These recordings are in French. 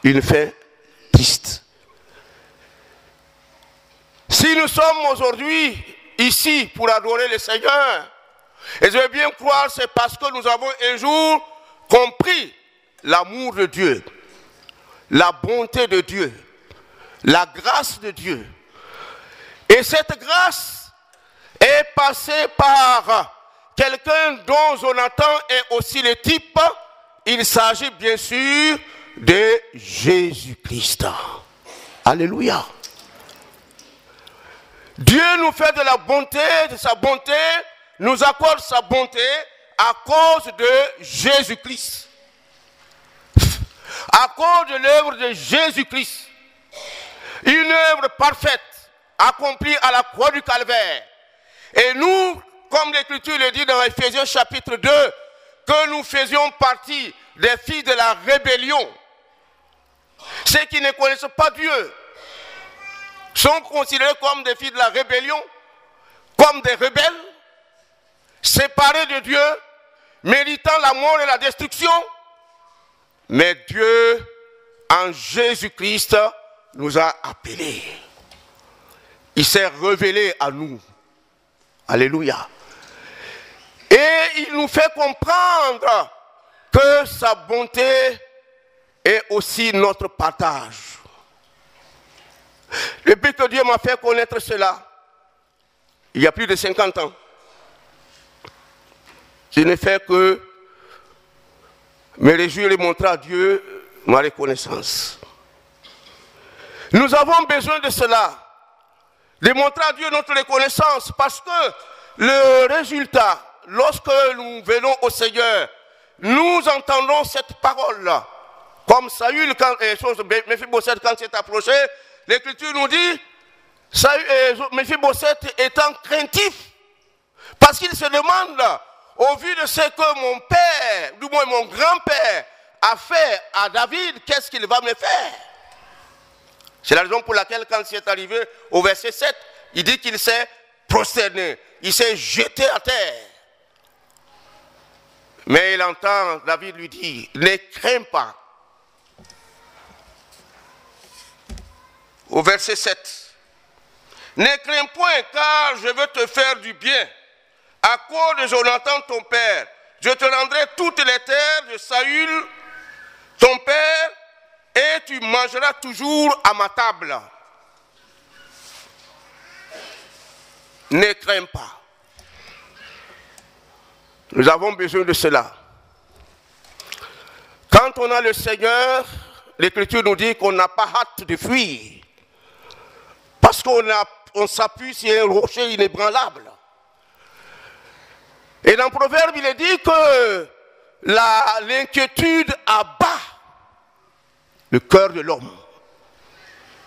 une fin triste. Si nous sommes aujourd'hui ici pour adorer le Seigneur, et je veux bien croire, c'est parce que nous avons un jour compris l'amour de Dieu, la bonté de Dieu, la grâce de Dieu. Et cette grâce est passée par quelqu'un dont Jonathan est aussi le type. Il s'agit bien sûr de Jésus-Christ. Alléluia. Dieu nous fait de la bonté, de sa bonté, nous accorde sa bonté à cause de Jésus-Christ. À cause de l'œuvre de Jésus-Christ. Une œuvre parfaite, accomplie à la croix du Calvaire. Et nous, comme l'Écriture le dit dans Ephésiens chapitre 2, que nous faisions partie des fils de la rébellion. Ceux qui ne connaissent pas Dieu sont considérés comme des fils de la rébellion, comme des rebelles, séparés de Dieu, méritant la mort et la destruction. Mais Dieu, en Jésus-Christ, nous a appelés. Il s'est révélé à nous. Alléluia. Et il nous fait comprendre que sa bonté est aussi notre partage. Depuis que Dieu m'a fait connaître cela, il y a plus de 50 ans, je ne fais que me réjouir et montrer à Dieu ma reconnaissance. Nous avons besoin de cela, de montrer à Dieu notre reconnaissance, parce que le résultat, lorsque nous venons au Seigneur, nous entendons cette parole-là. Comme Saül, quand Méphibosheth, quand il s'est approché, l'Écriture nous dit, Méphibosheth étant craintif, parce qu'il se demande, au vu de ce que mon père, du moins mon grand-père, a fait à David, qu'est-ce qu'il va me faire? C'est la raison pour laquelle, quand il est arrivé au verset 7, il dit qu'il s'est prosterné, il s'est jeté à terre. Mais il entend David lui dire, ne crains pas. Au verset 7, ne crains point, car je veux te faire du bien. À cause de Jonathan ton père, je te rendrai toutes les terres de Saül ton père, et tu mangeras toujours à ma table. Ne crains pas. Nous avons besoin de cela. Quand on a le Seigneur, l'Écriture nous dit qu'on n'a pas hâte de fuir. Parce qu'on s'appuie sur un rocher inébranlable. Et dans le Proverbe, il est dit que l'inquiétude abat le cœur de l'homme.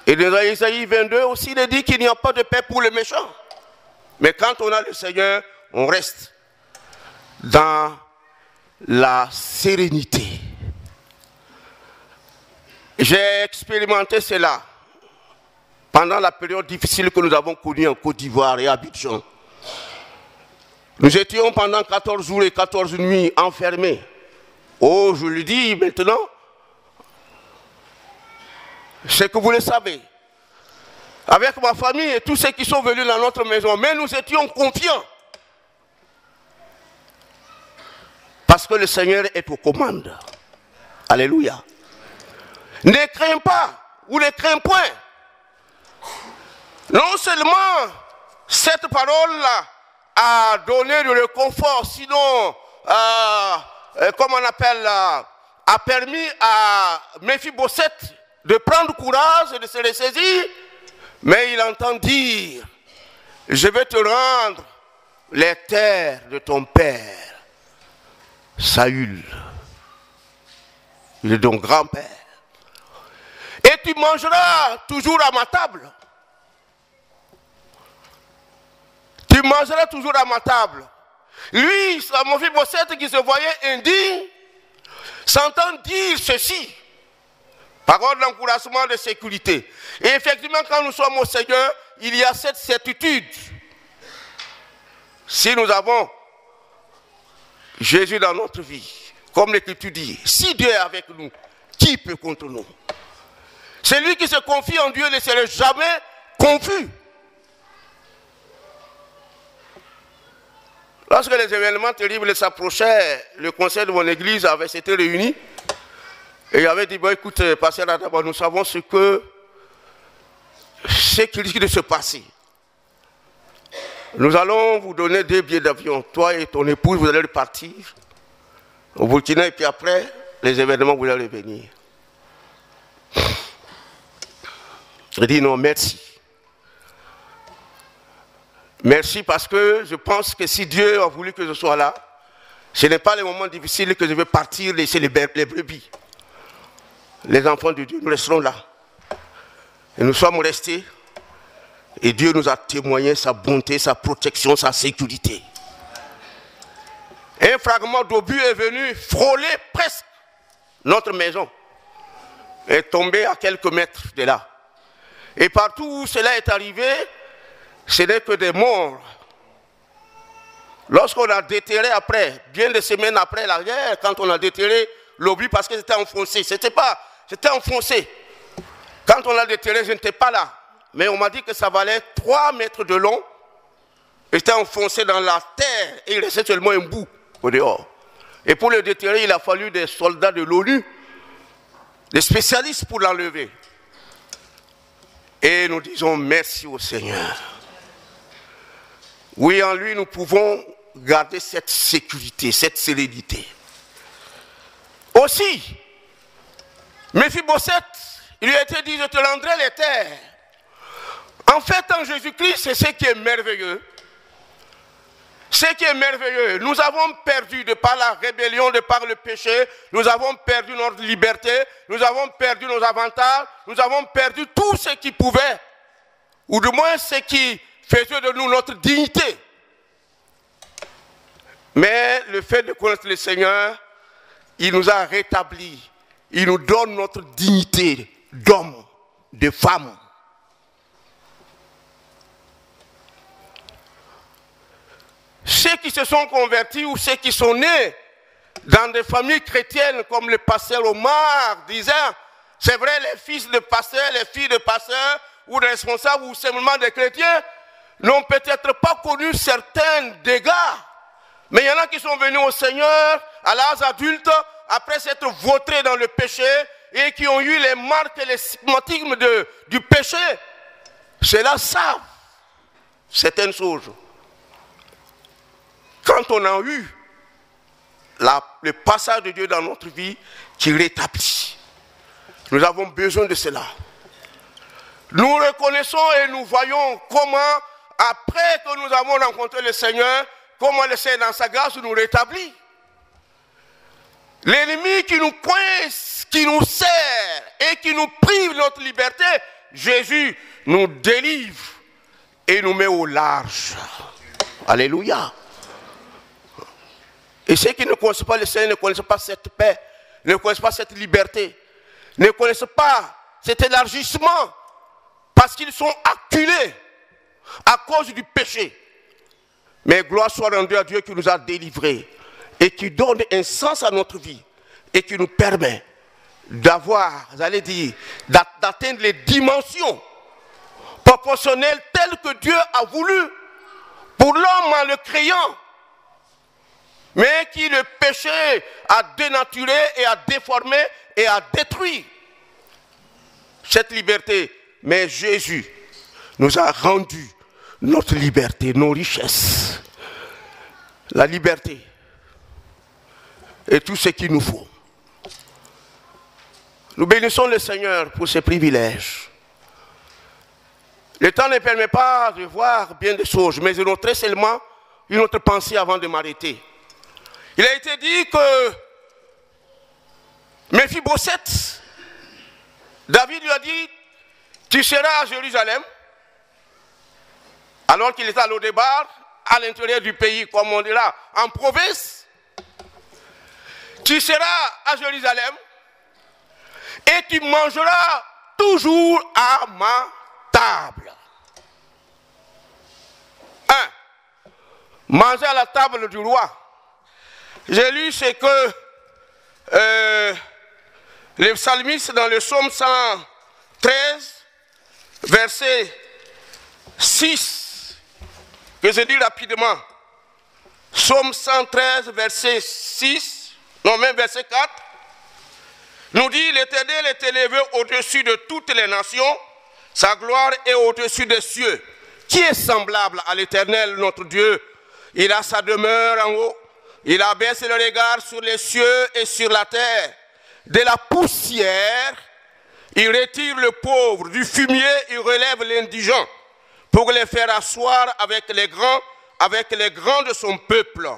Et dans Isaïe 22 aussi, il est dit qu'il n'y a pas de paix pour les méchants. Mais quand on a le Seigneur, on reste dans la sérénité. J'ai expérimenté cela pendant la période difficile que nous avons connue en Côte d'Ivoire et à Abidjan. Nous étions pendant 14 jours et 14 nuits enfermés. Oh, je le dis maintenant, c'est que vous le savez. Avec ma famille et tous ceux qui sont venus dans notre maison, mais nous étions confiants. Parce que le Seigneur est aux commandes. Alléluia. Ne crains pas ou ne crains point. Non seulement cette parole-là a donné du réconfort, sinon, comme on appelle, a permis à Méphibosheth de prendre courage et de se ressaisir, mais il entend dire, je vais te rendre les terres de ton père, Saül. Il est donc grand-père. Et tu mangeras toujours à ma table. Tu mangeras toujours à ma table. Lui, Méphibosheth qui se voyait indigne, s'entend dire ceci. Parole d'encouragement, de sécurité. Et effectivement, quand nous sommes au Seigneur, il y a cette certitude. Si nous avons Jésus dans notre vie, comme l'Écriture dit, si Dieu est avec nous, qui peut contre nous? Celui qui se confie en Dieu ne serait jamais confus. Lorsque les événements terribles s'approchaient, le conseil de mon église s'était réuni et il avait dit, bon, écoute, pasteur Adama, nous savons ce qui risque de se passer. Nous allons vous donner 2 billets d'avion. Toi et ton épouse, vous allez repartir au Burkina et puis après, les événements, vous allez revenir. Je dis non, merci. Merci parce que je pense que si Dieu a voulu que je sois là, ce n'est pas les moments difficiles que je vais partir laisser les brebis. Les enfants de Dieu, nous resterons là. Et nous sommes restés. Et Dieu nous a témoigné sa bonté, sa protection, sa sécurité. Un fragment d'obus est venu frôler presque notre maison. Et tombé à quelques mètres de là. Et partout où cela est arrivé, ce n'est que des morts. Lorsqu'on a déterré après, bien des semaines après la guerre, quand on a déterré l'obus parce que c'était enfoncé. C'était enfoncé. Quand on l'a déterré, je n'étais pas là. Mais on m'a dit que ça valait 3 mètres de long. C'était enfoncé dans la terre et il restait seulement un bout au dehors. Et pour le déterrer, il a fallu des soldats de l'ONU, des spécialistes pour l'enlever. Et nous disons merci au Seigneur. Oui, en lui, nous pouvons garder cette sécurité, cette sérénité. Aussi, Méphibosheth, il lui a été dit, je te rendrai les terres. En fait, en Jésus-Christ, c'est ce qui est merveilleux. Ce qui est merveilleux, nous avons perdu de par la rébellion, de par le péché, nous avons perdu notre liberté, nous avons perdu nos avantages, nous avons perdu tout ce qui pouvait, ou du moins ce qui faisait de nous notre dignité. Mais le fait de connaître le Seigneur, il nous a rétablis, il nous donne notre dignité d'homme, de femme. Ceux qui se sont convertis ou ceux qui sont nés dans des familles chrétiennes comme le pasteur Omar disait, c'est vrai, les fils de pasteurs, les filles de pasteurs ou des responsables ou simplement des chrétiens n'ont peut-être pas connu certains dégâts, mais il y en a qui sont venus au Seigneur à l'âge adulte après s'être vautrés dans le péché et qui ont eu les marques et les stigmatismes du péché. Ceux-là savent certaines choses. Quand on a eu le passage de Dieu dans notre vie qui rétablit, nous avons besoin de cela. Nous reconnaissons et nous voyons comment, après que nous avons rencontré le Seigneur, comment le Seigneur dans sa grâce nous rétablit. L'ennemi qui nous coince, qui nous serre et qui nous prive de notre liberté, Jésus nous délivre et nous met au large. Alléluia. Et ceux qui ne connaissent pas le Seigneur ne connaissent pas cette paix, ne connaissent pas cette liberté, ne connaissent pas cet élargissement, parce qu'ils sont acculés à cause du péché. Mais gloire soit rendue à Dieu qui nous a délivrés et qui donne un sens à notre vie et qui nous permet d'avoir, j'allais dire, d'atteindre les dimensions proportionnelles telles que Dieu a voulu pour l'homme en le créant. Mais qui le péché a dénaturé et a déformé et a détruit cette liberté. Mais Jésus nous a rendu notre liberté, nos richesses, la liberté et tout ce qu'il nous faut. Nous bénissons le Seigneur pour ses privilèges. Le temps ne permet pas de voir bien des choses, mais je noterai seulement une autre pensée avant de m'arrêter. Il a été dit que Méphibosheth, David lui a dit, tu seras à Jérusalem, alors qu'il était à Lo-Débar, à l'intérieur du pays, comme on dira, en province. Tu seras à Jérusalem et tu mangeras toujours à ma table. 1. Manger à la table du roi. J'ai lu ce que les psalmistes dans le psaume 13, verset 6, que je lis rapidement. Psaume 113, verset 6, non même verset 4, nous dit, l'Éternel est élevé au-dessus de toutes les nations, sa gloire est au-dessus des cieux. Qui est semblable à l'Éternel, notre Dieu? Il a sa demeure en haut, il abaisse le regard sur les cieux et sur la terre. De la poussière, il retire le pauvre, du fumier, il relève l'indigent, pour les faire asseoir avec les grands de son peuple.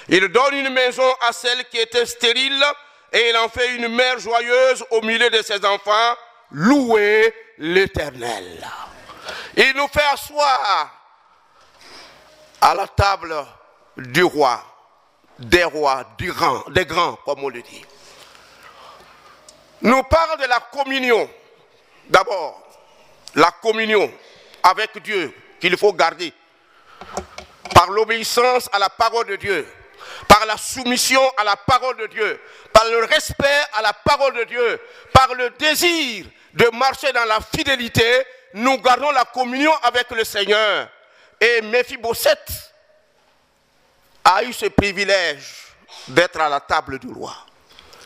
Il donne une maison à celle qui était stérile, et il en fait une mère joyeuse au milieu de ses enfants. Louez l'Éternel. Il nous fait asseoir à la table du roi, des rois, des grands, comme on le dit. Nous parle de la communion. D'abord, la communion avec Dieu qu'il faut garder par l'obéissance à la parole de Dieu, par la soumission à la parole de Dieu, par le respect à la parole de Dieu, par le désir de marcher dans la fidélité, nous gardons la communion avec le Seigneur. Et Méphibosheth a eu ce privilège d'être à la table du roi.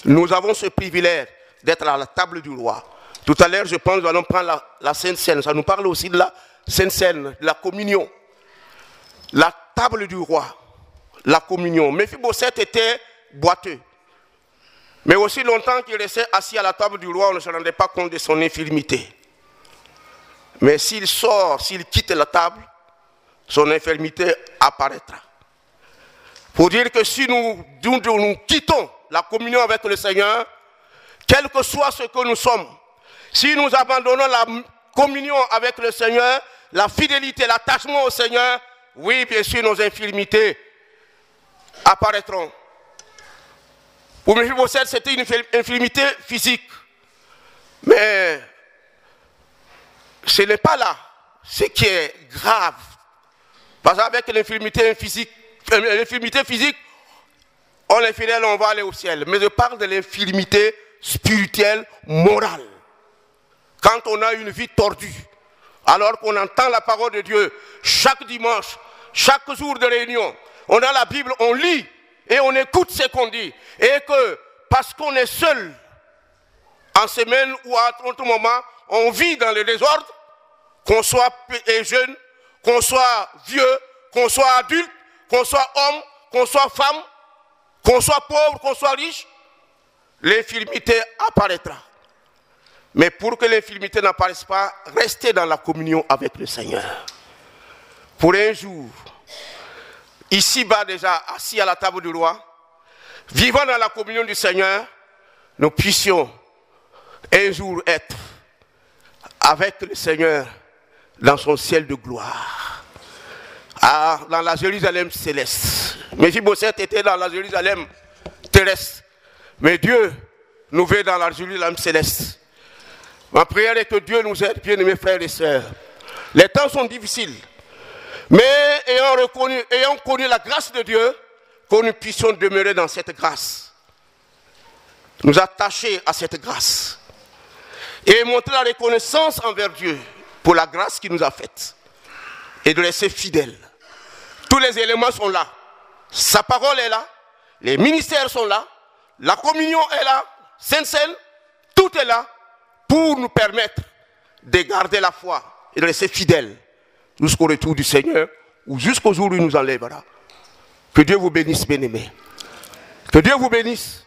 Nous avons ce privilège d'être à la table du roi. Tout à l'heure, je pense que nous allons prendre la Sainte Seine. Ça nous parle aussi de la Sainte Seine, de la communion. La table du roi, la communion. Méphibosheth était boiteux. Mais aussi longtemps qu'il restait assis à la table du roi, on ne se rendait pas compte de son infirmité. Mais s'il sort, s'il quitte la table, son infirmité apparaîtra. Pour dire que si nous quittons la communion avec le Seigneur, quel que soit ce que nous sommes, si nous abandonnons la communion avec le Seigneur, la fidélité, l'attachement au Seigneur, oui, bien sûr, nos infirmités apparaîtront. Pour Méphibosheth, c'était une infirmité physique. Mais ce n'est pas là ce qui est grave. Parce qu'avec l'infirmité physique, on est fidèle, on va aller au ciel. Mais je parle de l'infirmité spirituelle, morale. Quand on a une vie tordue, alors qu'on entend la parole de Dieu chaque dimanche, chaque jour de réunion, on a la Bible, on lit et on écoute ce qu'on dit. Et que parce qu'on est seul, en semaine ou à tout moment, on vit dans le désordre, qu'on soit jeune, qu'on soit vieux, qu'on soit adulte, qu'on soit homme, qu'on soit femme, qu'on soit pauvre, qu'on soit riche, l'infirmité apparaîtra. Mais pour que l'infirmité n'apparaisse pas, restez dans la communion avec le Seigneur. Pour un jour, ici-bas déjà, assis à la table du roi, vivant dans la communion du Seigneur, nous puissions un jour être avec le Seigneur dans son ciel de gloire, dans la Jérusalem céleste. Méphibosheth était dans la Jérusalem terrestre, mais Dieu nous veut dans la Jérusalem céleste. Ma prière est que Dieu nous aide, bien-aimés frères et sœurs. Les temps sont difficiles, mais ayant connu la grâce de Dieu, que nous puissions demeurer dans cette grâce, nous attacher à cette grâce et montrer la reconnaissance envers Dieu pour la grâce qu'il nous a faite et de rester fidèles. Tous les éléments sont là. Sa parole est là, les ministères sont là, la communion est là, Sainte Seine, tout est là pour nous permettre de garder la foi et de rester fidèles jusqu'au retour du Seigneur ou jusqu'au jour où il nous enlèvera. Que Dieu vous bénisse, bien-aimés. Que Dieu vous bénisse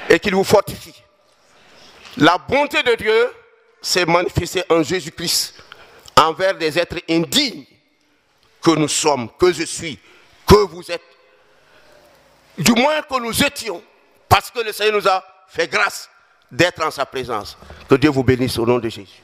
et qu'il vous fortifie. La bonté de Dieu s'est manifestée en Jésus-Christ envers des êtres indignes que nous sommes, que je suis, que vous êtes. Du moins que nous étions, parce que le Seigneur nous a fait grâce d'être en sa présence. Que Dieu vous bénisse au nom de Jésus.